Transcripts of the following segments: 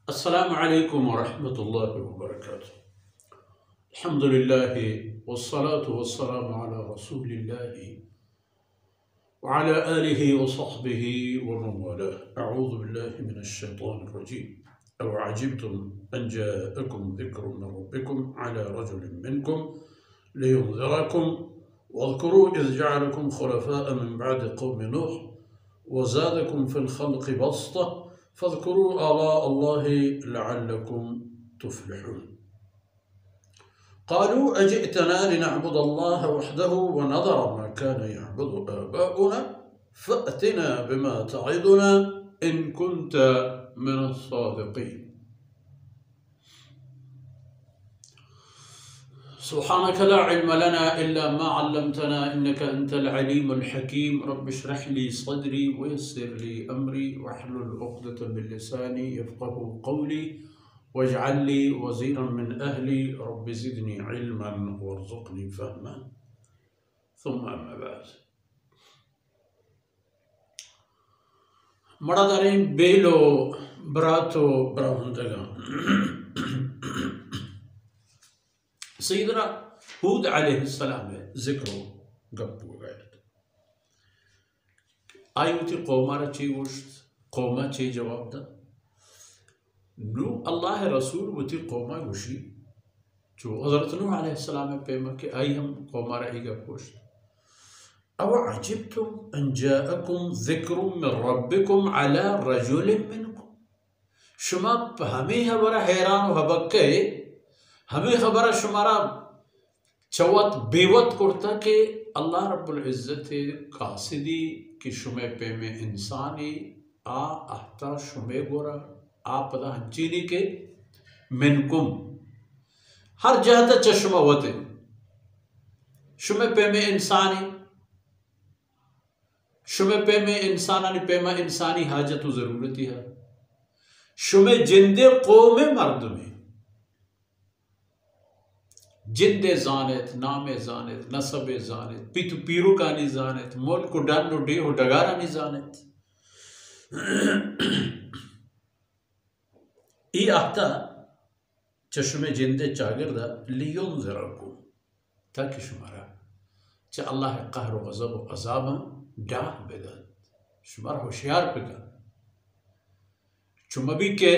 अस्सलामु अलैकुम वरहमतुल्लाहि वबरकातुह। अल्हम्दुलिल्लाह वस्सलातु वस्सलामु अला रसूलिल्लाह व अला आलिहि व सहबिहि व मन वालाह। अऊज़ु बिल्लाहि मिनश शैतानिर रजीम। अव अजिब्तुम अन जाअकुम ज़िक्रुम मिन रब्बिकुम अला रजुलिन मिनकुम लियुनज़िरकुम वज़्कुरू इज़ जअलकुम खुलफ़ाअ मिन बअदि क़ौमि नूह व ज़ादकुम फ़िल ख़ल्क़ि बस्ता फ़ज़्कुरू आलाअ अल्लाहि लअल्लकुम तुफ़्लिहून। क़ालू अजि'तना लिनअबुद अल्लाह वहदहु व नज़र मा कान यअबुदु आबाउना फ़अतिना बिमा तइदुना इन कुन्त मिनस सादिक़ीन। सुब्हानक ला इल्म लना इल्ला मा अल्लमतना इन्नका अंतल अलीमुल हकीम। रब्बि इश्रह ली सदरी व यस्सिर ली अमरी वहलुल उक़दतम मिन लिसानी यफ़क़हू क़ौली वजअल ली वज़ीरन मिन अहली रब्बि ज़िदनी इल्मन वरज़ुक़नी फ़हमन। सुम्मा अम्मा बाद। मड़ादारें बेलो बरातो ब्राहुंदगा सैयदना हूद अलैहिस्सलाम ज़िक्रो गप्पू गैत आयुति कौमारा ची वुश्त कौमा ची जवाब दा नू अल्लाह रसूल वती कौमा वुशी जो हज़रत नूह अलैहिस्सलाम पेमा के आई हम कौमारा ही गप्पोश्त। अव अजिब्तुम अन जाअकुम ज़िक्रुम मिन रब्बिकुम अला रजुलिन मिनकुम। शुमा हमें हबरा हैरान हबक्के हमें खबर शुमारा चवत बेवत करता के अल्लाह रब्बुल इज़्ज़त कासिदी कि शुमे पे में इंसानी आ ahta शुमे गोरा आ पदा हंचीनी के मिनकुम हर जहत चश्मा वते शुमे पे में इंसानी शुमे पे में इंसानी पे में इंसानी हाजत ज़रूरती है शुमे जिंदे कौमे मर्द में जिंदे जानेत नामे जानेत नसबे जानेत पितु पीरू का नहीं जानेत मोल को डानो डे हो डगारा नहीं जानेत ई आता चश्मे जिंदे चागिरदा लियोन ज़राको ताकि शुमारा च अल्लाह कहर गज़ब व अज़ाब डाह बेदत शुमारा होशियार पिका चुमबी के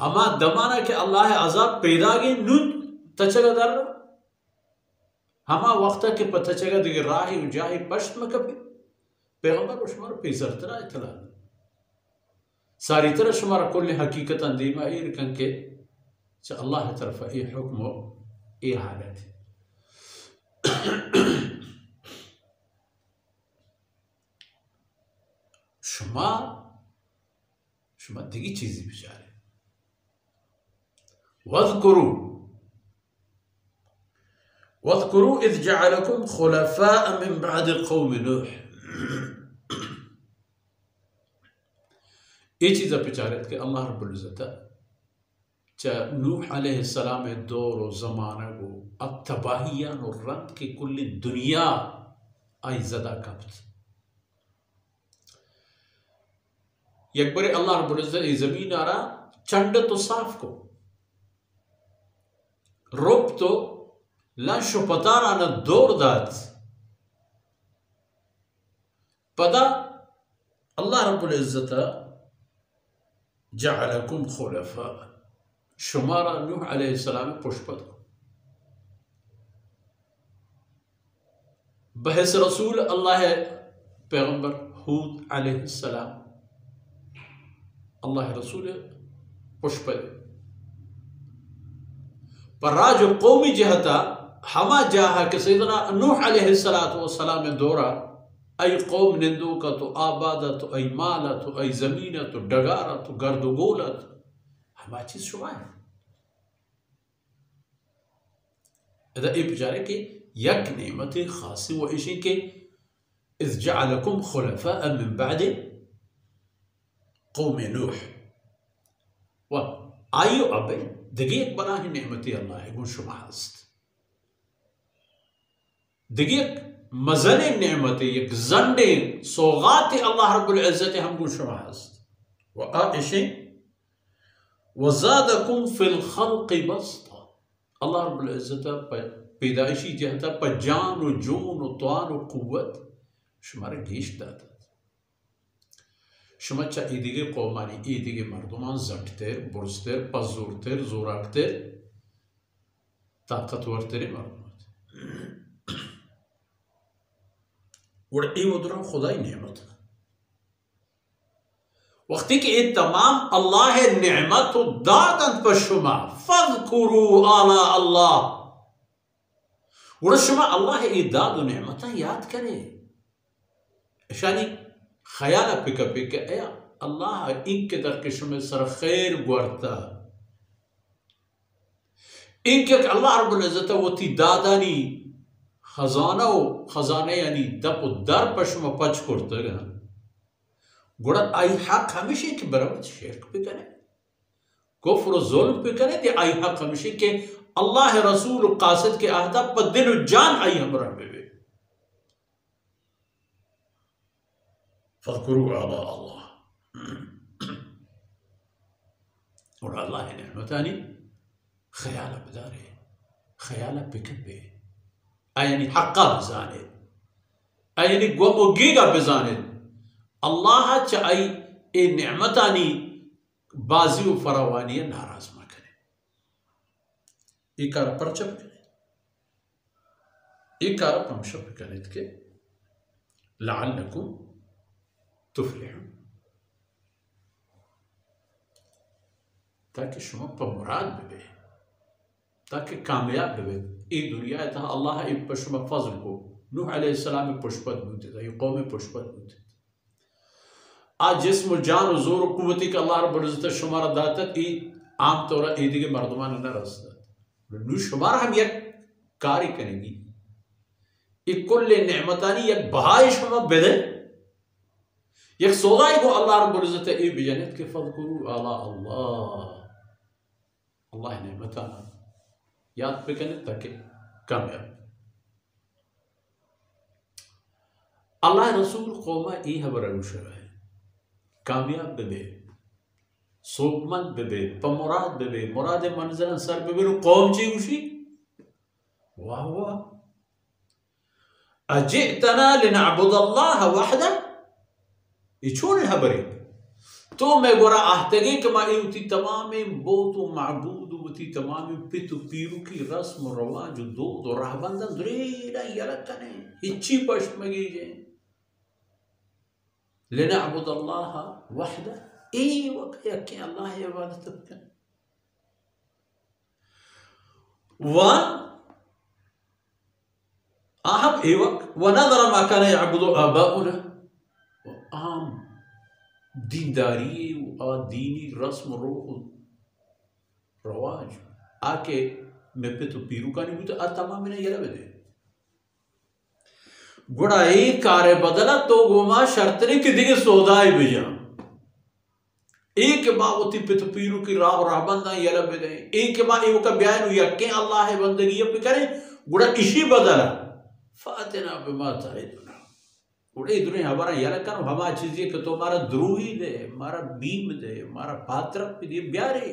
हमा दमाना के अल्लाह अज़ाब पैदा गे नून तचगा दर हमा वक्त के पतचगा दिगे राही जाही पश्त में कभी पैगंबर शुमार पेजर तरह इतला सारी तरह शुमार कुल हकीकत अंदीमा ये रकन के च अल्लाह तरफ ये हुक्म ये हालत शुमा शुमा दिगी चीज़ी बेचारे वज़्कुरू इज़ जअलकुम खुलफ़ाअ मिन बअदि क़ौमि नूह। ये चीज़ बेचारे के अल्लाह रब्बुल इज़्ज़त च नूह अलैहिस्सलाम दौर व ज़माना को अतबाहियान और रंग की कुल्ली दुनिया आई ज़दा कब्त यकबरे अल्लाह रब्बुल इज़्ज़त ज़मीन आरा चंड तो साफ को रोप तो लाशो पतारा न दौर दात पदा अल्लाह रब्बुल इज़्ज़त जअलकुम खुलफ़ा शुमारा नूह अलैहिस्सलाम पुष्पत बहस रसूल अल्लाह पैगंबर हूद अलैहिस्सलाम अल्लाह रसूल पुष्पत पर राज कौमी जहता हमा जाहा के सैयदना नूह अलैहिस्सलातु वस्सलाम दौरा आई कौम निंदू का तो आबादा तो आई माला तो आई ज़मीना तो डगारा तो गर्द गोला तो हमा चीज़ शुमा है इधर ये बेचारे के यक नेमत खासी व इशी के इज़ जअलकुम खुलफ़ाअ मिन बअदि क़ौमि नूह व आयु अबे दगीक बना ही नेमती अल्लाह गुण शुमा हस्त दगीक मज़ने नेमते एक जंडे सौगात अल्लाह रब्बुल इज़्ज़त हम गुण शुमा हस्त व आइशे वज़ादकुम फिल खल्क़ि बस्ता। अल्लाह रब्बुल इज़्ज़त पैदाइशी जहता पर जान व जून व तवान व कुव्वत शुमारे गीश दाता शुमाचा इदिगे कौमानी इदिगे मर्दमान जटतेर बुरस्तेर पजूरतेर जोराकतेर ताकतवरतेर मर्दमान वड़ ई वदरा खुदाई नेमत वक्ती के ये तमाम अल्लाह नेमत दादन पर शुमा फज़कुरू आला अल्लाह वड़ शुमा अल्लाह ई दाद नेमत याद करे शानी ख्याल पिका पिका या अल्लाह इनके दरकश में सर खैर गुरता इनके अल्लाह रब्बुल इज़्ज़त वती दादानी खजाना यानी दप दर पशम पच करते गुड़ा आई हक हमेशा के बराबर शिर्क पे करे कुफ्र जुल्म पे करे ते आई हक हमेशा के अल्लाह रसूल कासिद के अहदा पर दिल जान आई हमरा में फ़ज़कुरू अला अल्लाह और अल्लाह ने नेमतानी ख्याल बदारे ख्याल पिकबे आयनी हक्का बिजाने आयनी गोमोगीगा बिजाने अल्लाह चाई ए नेमतानी बाजी व फरावानी नाराज मा करे इकार परचप करे इकार पंशप करे के लअल्लकुम तुफ्लिहून ताकि शुमा पर मुराद बे ताकि कामयाब बे ई दुनिया था अल्लाह ई पशुमा फजल को नूह अलैहिस्सलाम पुष्पत बुते था ये कौम पुष्पत बुते आज जिस्म जान जोर कुव्वती का अल्लाह रब्बुल इज़्ज़त शुमार दाता ई आम तौर ईद के मर्दमान न रसद नू शुमार हम एक कार्य करेंगी इकुल्ले नेमतानी एक बहाय शुमा बेदे एक सौदाई को अल्लाह रब्बुल इज़्ज़त ई बिजनत के फ़ज़कुरू अला अल्लाह अल्लाह नेमताना याद पे करें ताकि कामयाब अल्लाह रसूल कौमा ई हबर है कामयाब बेबे सोबमंद बेबे पमुराद बेबे मुराद मंजर सर बेबे कौम ची उशी वाह वाह अजितना लिनअबुदल्लाह वहदा इचोन हबरे तो मैं गोरा आहतगी कमा उती तमाम बोतु माबूद उती तमाम पितु पीरू की रस्म रवाज दो राहबंदन दुरेरा यलकने हिच्ची पश्मगी जे लिनअबुदल्लाह वहदा ए वक्त यके अल्लाह इबादत कर व अहब ए वक्त व नज़र मा कान यअबुदु आबाउना आम दीनदारी और दीनी रस्म रवाज आके मैं पे तो पीरू का नहीं तो तमाम ने ये दे गुड़ाई कारे बदला तो गोमा शर्तने की दिगे सौदाई भेजा एक बावती पे तो पीरू की राह बंदा ये दे एक बार एवं का बयान हुआ के अल्लाह है बंदगी ये पे करे गुड़ा इसी बदला फातिना बिमा ताइदुना उड़े दुनिया हमारा यार कर हमारा चीज़ें कि तो हमारा द्रोही दे हमारा बीम दे हमारा पात्र दे प्यारे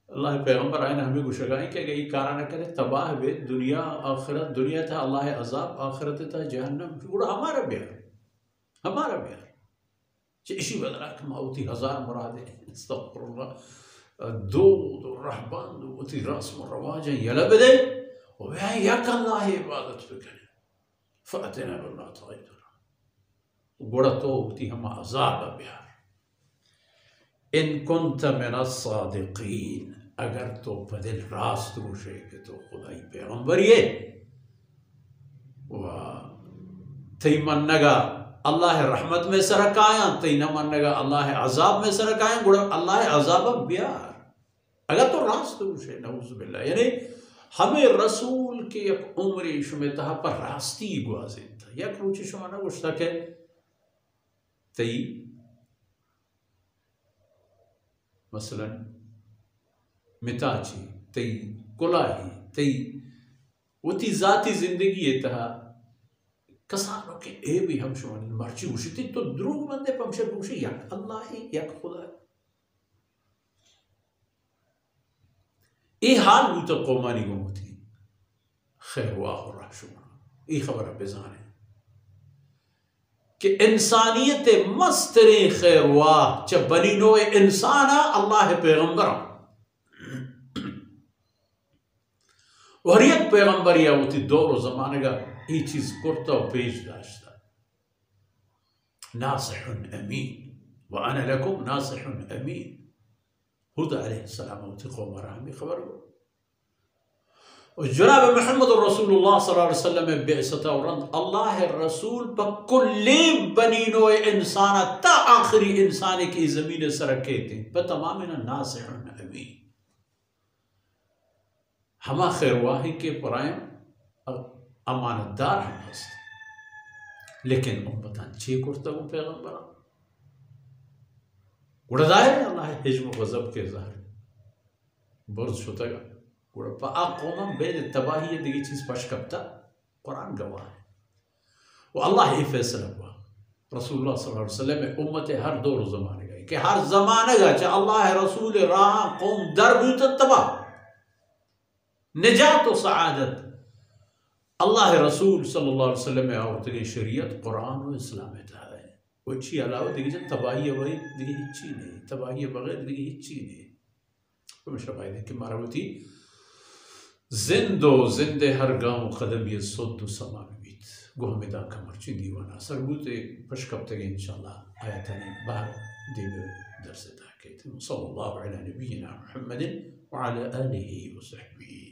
अल्लाह पैगंबर आए ना हमें गुशगाई क्या गई कारण करे तबाह बे दुनिया आखिरत दुनिया था अल्लाह अजाब आखिरत था जहन्नम उड़ा हमारा प्यार इसी बदला कमाउती हजार मुरादे अस्तगफिरुल्लाह दो रहबान उती रस्म रवाज यलब दे और या अल्लाह इबादत पे करे फ़ातिना बिमा ताइदुना गुड़ा तो उती हम अज़ाब प्यार इन कुंत मिनस सादिक़ीन अगर तो बदिल रास्त रोशे के तो खुदाई पैगंबर ये वाह तई मनगा अल्लाह रहमत में सरकाया तई न मनगा अल्लाह अज़ाब में सरकाया गुड़ा अल्लाह अज़ाब प्यार अगर तो रास्त रोशे नऊज़ बिल्लाह यानी हमें रसूल के एक उम्र शुमे तहा पर रास्ती गुआजिन था या क्रूची शुमाना गुस्ता के तई मसलन मिताची तई कुलाही तई उती जाती जिंदगी ये तहा कसानों के ए भी हम शुमान मर्ची उशी तो द्रूग बंदे पमशे पूछे यक अल्लाह यक खुदा اي حال بوتا قومانی گومتی خیر واہ رہ شما ای خبر بزانے کہ انسانیت مستری خیر واہ چا بنی نوع انسانا اللہ پیغمبرہ اور یک پیغمبر یا ہوتی دور و زمانے کا یہ چیز کرتا و پیش داشتا ناصح امین وانا لکم ناصح امین حود علیہ السلام ہوتی قوم رحمی خبر کو اور جناب محمد رسول اللہ صلی اللہ علیہ وسلم بعثتا ورند اللہ الرسول بکلی بنی نوع انسانا تا آخری انسانی کی زمین سرکے تھے بتمامنا ناصح امین ہما خیر واہی کے پرائم امانت دار ہم ہست لیکن امتان چی کرتا ہوں پیغمبران گوڑا ظاہر ہے اللہ حجم و غضب کے ظاہر برز شتا گا گوڑا پا قومم بید تباہی دیگی چیز پشکبتا قرآن گواہ ہے و اللہ ہی فیصلہ ہوا رسول اللہ صلی اللہ علیہ وسلم امت ہر دور زمانے گئی کہ ہر زمانہ گا چاہ اللہ رسول راہ قوم در بیت تباہ نجات و سعادت اللہ رسول صلی اللہ علیہ وسلم آورتگی شریعت قرآن و اسلام اتحاد ہے وہ چی علاوہ دیکھیں جب تباہی بغیر دیکھیں ہچی نہیں تباہی بغیر دیکھیں ہچی نہیں وہ مشرفائی دیں کہ ماروتی زندو زندے ہر گاؤں قدم یہ صد و سما بیت گو ہمیں دا کمر چی دیوانا سربوتے پشکبتگی انشاءاللہ آیتانی باہر دیگر درس تحقیت صلی اللہ علیہ نبینا محمد وعلى آلہ وصحبہ